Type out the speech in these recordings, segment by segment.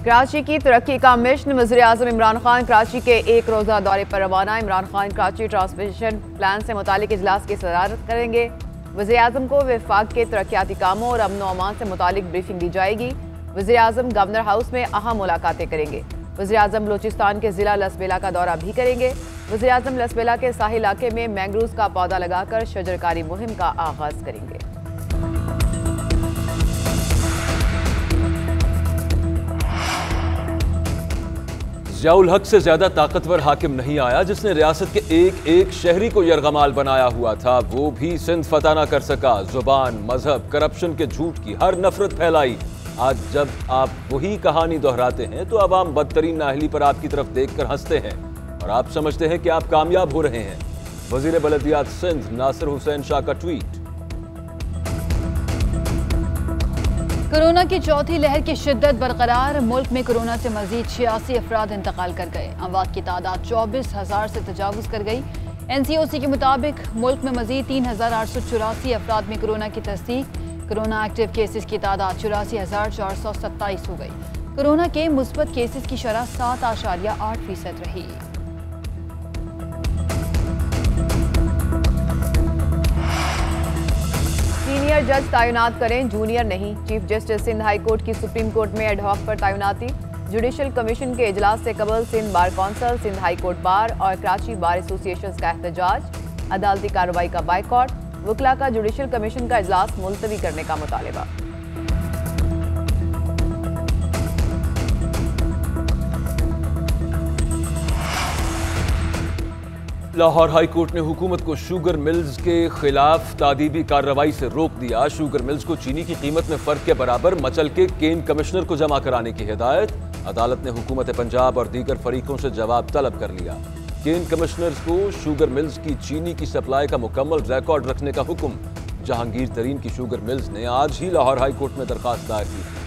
कराची की तरक्की का मिशन। वज़ीर-ए-आज़म इमरान खान कराची के एक रोज़ा दौरे पर रवाना। इमरान खान कराची ट्रांसमिशन प्लान से मुतालिक इजलास की सदारत करेंगे। वज़ीर-ए-आज़म को वफाक के तरक्याती कामों और अमन व अमान से मुतालिक ब्रीफिंग दी जाएगी। वज़ीर-ए-आज़म गवर्नर हाउस में अहम मुलाकातें करेंगे। वज़ीर-ए-आज़म बलूचिस्तान के ज़िला लसबेला का दौरा भी करेंगे। वज़ीर-ए-आज़म लसबेला के साहिल इलाके में मैंग्रोव का पौधा लगाकर शजरकारी मुहिम का आगाज़ करेंगे। ज़ियाउल हक से ज्यादा ताकतवर हाकिम नहीं आया जिसने रियासत के एक एक शहरी को यरगमाल बनाया हुआ था। वो भी सिंध फतह न कर सका। जुबान, मजहब, करप्शन के झूठ की हर नफरत फैलाई। आज जब आप वही कहानी दोहराते हैं तो अवाम बदतरीन नाअहली पर आपकी तरफ देखकर हंसते हैं और आप समझते हैं कि आप कामयाब हो रहे हैं। वजीर बलदियात सिंध नासिर हुसैन शाह का ट्वीट। कोरोना की चौथी लहर की शिद्दत बरकरार। मुल्क में कोरोना से मजीद 86 अफराद इंतकाल कर गए। अमवात की तादाद 24,000 से तजावुज कर गई। NCOC के मुताबिक मुल्क में मजीद 3,884 अफराद में कोरोना की तस्दीक। कोरोना एक्टिव केसेस की तादाद 84,427 हो गई। कोरोना के मुस्बत केसेस की शरह 7.8% रही। सीनियर जज तैनात करें, जूनियर नहीं। Chief justice Sindh high court की सुप्रीम कोर्ट में एडहॉक पर तैनाती। जुडिशल कमीशन के इजलास से कबल Sindh bar council, Sindh high court bar और कराची बार एसोसिएशन का एहतजाज। अदालती कार्रवाई का बाइकॉट। वकला का जुडिशल कमीशन का इजलास मुलतवी करने का मुतालबा। लाहौर हाई कोर्ट ने हुकूमत को शुगर मिल्स के खिलाफ तादीबी कार्रवाई से रोक दिया। शुगर मिल्स को चीनी की कीमत में फर्क के बराबर मचल के केन कमिश्नर को जमा कराने की हिदायत। अदालत ने हुकूमत पंजाब और दीगर फरीकों से जवाब तलब कर लिया। केन कमिश्नर्स को शुगर मिल्स की चीनी की सप्लाई का मुकम्मल रिकॉर्ड रखने का हुक्म। जहांगीर तरीन की शुगर मिल्स ने आज ही लाहौर हाई कोर्ट में दरखास्त दायर की थी।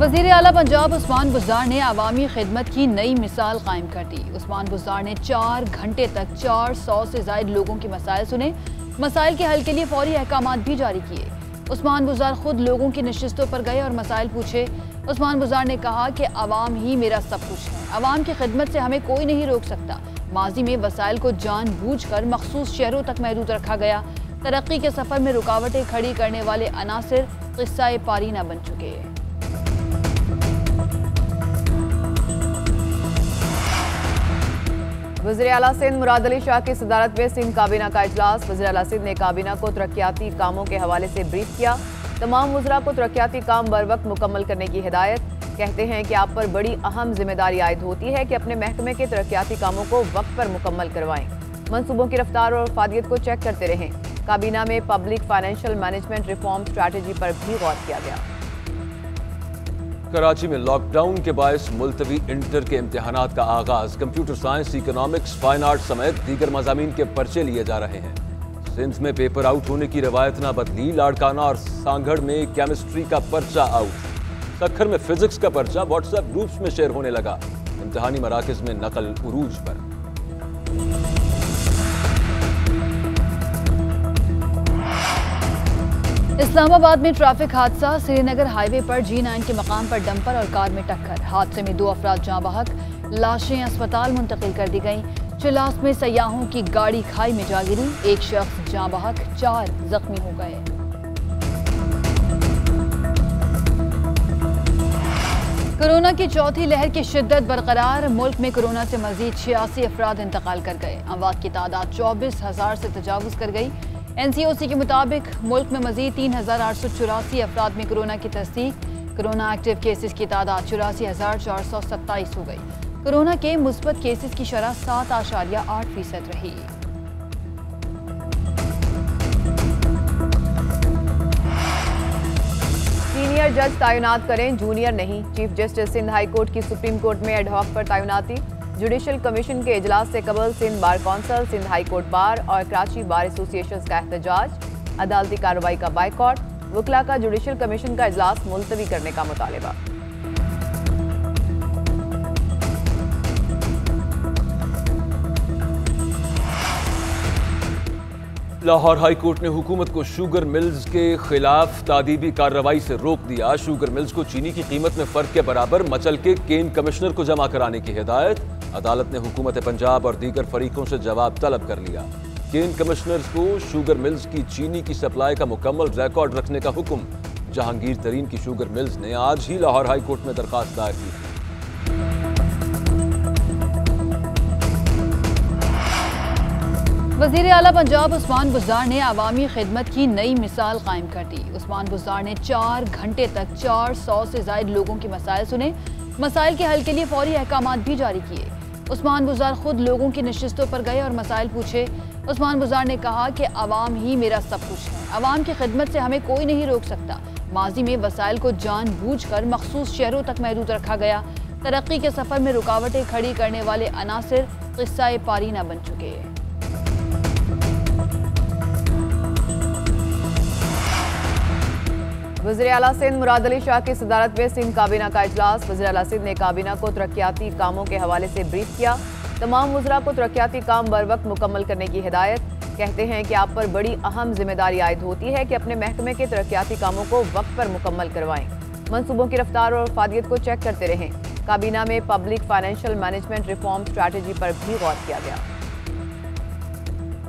वज़ीर आला पंजाब उस्मान बुज़दार ने अवामी खिदमत की नई मिसाल कायम कर दी। उस्मान बुज़दार ने 4 घंटे तक 400 से ज़ायद लोगों के मसाइल सुने। मसाइल के हल के लिए फौरी अहकामात भी जारी किए। उस्मान बुज़दार खुद लोगों की नशिस्तों पर गए और मसाइल पूछे। उस्मान बुज़दार ने कहा कि अवाम ही मेरा सब कुछ है। अवाम की खिदमत से हमें कोई नहीं रोक सकता। माजी में वसाइल को जानबूझकर मखसूस शहरों तक महदूद रखा गया। तरक्की के सफर में रुकावटें खड़ी करने वाले अनासिर किस्सा पारीना बन चुके हैं। वज़ीर आला सिंध मुराद अली शाह की सदारत में सिंध काबीना का इजलास। वज़ीर आला सिंध ने काबीना को तरक्याती कामों के हवाले से ब्रीफ किया। तमाम वज़रा को तरक्याती काम बर वक्त मुकम्मल करने की हिदायत। कहते हैं कि आप पर बड़ी अहम जिम्मेदारी आयद होती है कि अपने महकमे के तरक्याती कामों को वक्त पर मुकम्मल करवाएं। मंसूबों की रफ्तार और अफादियत को चेक करते रहें। काबीना में public financial management reform strategy पर भी गौर किया गया। कराची में लॉकडाउन के बायस मुलतवी इंटर के इम्तिहानात का आगाज। Computer science, economics, fine art समेत दीगर मज़ामीन के पर्चे लिए जा रहे हैं। सिंध में पेपर आउट होने की रवायत ना बदली। लाड़काना और सांगड़ में केमिस्ट्री का पर्चा आउट। सखर में फिजिक्स का पर्चा व्हाट्सएप ग्रुप्स में शेयर होने लगा। इम्तिहानी मराकज में नकल उरूज पर। इस्लामाबाद में ट्रैफिक हादसा। श्रीनगर हाईवे पर G9 के मकाम पर डंपर और कार में टक्कर। हादसे में 2 अफराद जाँ बहक। लाशें अस्पताल मुंतकिल कर दी गईं। चिलास में सयाहों की गाड़ी खाई में जा गिरी। 1 शख्स जाँ बहक, 4 जख्मी हो गए। कोरोना की चौथी लहर की शिद्दत बरकरार। मुल्क में कोरोना से मजीद 86 अफराद इंतकाल कर गए। अमवात की तादाद 24,000 से तजावुज कर गई। NCOC के मुताबिक मुल्क में मजीद 3,884 अफराद में कोरोना की तस्दीक। कोरोना एक्टिव केसेस की तादाद 84,427 हो गई। कोरोना के मुस्बत केसेस की शरह 7.8% रही। सीनियर जज तैनात करें, जूनियर नहीं। Chief justice Sindh high court की सुप्रीम कोर्ट में एडहॉक पर तैनाती। जुडिशल कमीशन के इजलास से कबल Sindh bar council, Sindh high court bar और कराची बार एसोसिएशन का एहतजाज। अदालती कार्रवाई का बाइकॉट। वकला का जुडिशल कमीशन का इजलास मुलतवी करने का मुतालबा। लाहौर हाई कोर्ट ने हुकूमत को शुगर मिल्स के खिलाफ तादीबी कार्रवाई से रोक दिया। शुगर मिल्स को चीनी की कीमत में फर्क के बराबर मचल के केन कमिश्नर को जमा कराने की हिदायत। अदालत ने हुकूमत पंजाब और दीगर फरीकों से जवाब तलब कर लिया। केन कमिश्नर को शुगर मिल्स की चीनी की सप्लाई का मुकम्मल रिकॉर्ड रखने का हुक्म। जहांगीर तरीन की शुगर मिल्स ने आज ही लाहौर हाई कोर्ट में दरखास्त दायर की थी। वज़ीर आला पंजाब उस्मान बुज़दार ने अवामी खिदमत की नई मिसाल कायम कर दी। उस्मान बुज़दार ने 4 घंटे तक 400 से ज़ायद लोगों के मसाइल सुने। मसाइल के हल के लिए फौरी अहकामात भी जारी किए। उस्मान बुज़दार खुद लोगों की नशिस्तों पर गए और मसाइल पूछे। उस्मान बुज़दार ने कहा कि अवाम ही मेरा सब कुछ है। अवाम की खिदमत से हमें कोई नहीं रोक सकता। माजी में वसाइल को जानबूझकर मखसूस शहरों तक महदूद रखा गया। तरक्की के सफर में रुकावटें खड़ी करने वाले अनासिर किस्सा पारीना बन चुके हैं। वज़ीर आला सिंध मुराद अली शाह की सदारत में सिंध काबीना का इजलास। वज़ीर आला सिंध ने काबीना को तरक्याती कामों के हवाले से ब्रीफ किया। तमाम वज़रा को तरक्याती काम बर वक्त मुकम्मल करने की हिदायत। कहते हैं कि आप पर बड़ी अहम जिम्मेदारी आयद होती है कि अपने महकमे के तरक्याती कामों को वक्त पर मुकम्मल करवाएं। मंसूबों की रफ्तार और फादियत को चेक करते रहें। काबीना में public financial management reform strategy पर भी गौर किया गया।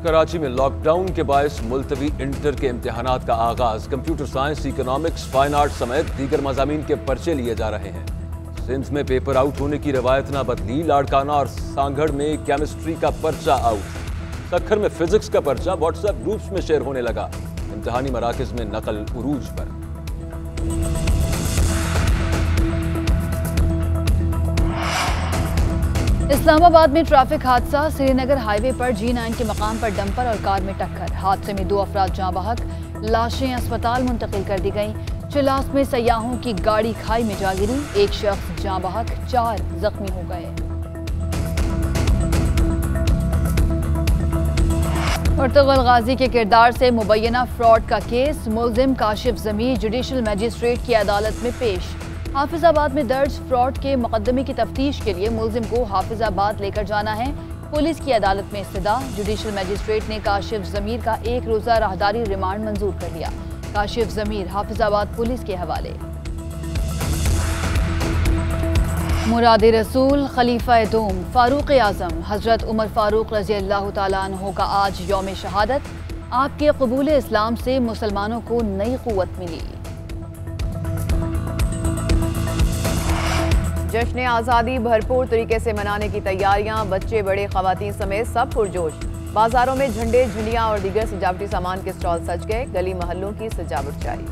कराची में लॉकडाउन के बायस मुलतवी इंटर के इम्तिहानात का आगाज। Computer science, economics, fine art समेत दीगर मज़ामीन के पर्चे लिए जा रहे हैं। सिंध में पेपर आउट होने की रवायत ना बदली। लाड़काना और सांगड़ में केमिस्ट्री का पर्चा आउट। सखर में फिजिक्स का पर्चा व्हाट्सएप ग्रुप्स में शेयर होने लगा। इम्तिहानी मराकज में नकल उरूज पर। इस्लामाबाद में ट्रैफिक हादसा। श्रीनगर हाईवे पर G9 के मकाम पर डंपर और कार में टक्कर। हादसे में 2 अफराद जाँ बहक। लाशें अस्पताल मुंतकिल कर दी गईं। चिलास में सयाहों की गाड़ी खाई में जा गिरी। 1 शख्स जाँ बहक, 4 जख्मी हो गए। पुर्तगाल गाजी के किरदार से मुबैना फ्रॉड का केस। मुल्जिम काशिफ ज़मीर जुडिशल मजिस्ट्रेट की अदालत में पेश। हाफिजाबाद में दर्ज फ्रॉड के मुकदमे की तफ्तीश के लिए मुल्जिम को हाफिजाबाद लेकर जाना है। पुलिस की अदालत में इस्तदा। जुडिशल मजिस्ट्रेट ने काशिफ ज़मीर का 1 रोज़ा राहदारी रिमांड मंजूर कर लिया। काशिफ ज़मीर हाफिजाबाद पुलिस के हवाले। मुराद रसूल खलीफा दोम फारूक आज़म हज़रत उमर फारूक रज़ी अल्लाह तआला अन्हु का आज यौम शहादत। आपके कबूल इस्लाम से मुसलमानों को नई क़ुव्वत मिली। जश्न आज़ादी भरपूर तरीके से मनाने की तैयारियां। बच्चे बड़े ख़वातीन समेत सब पुरजोश। बाजारों में झंडे, झंडियां और दीगर सजावटी सामान के स्टॉल सज गए। गली महल्लों की सजावट जारी।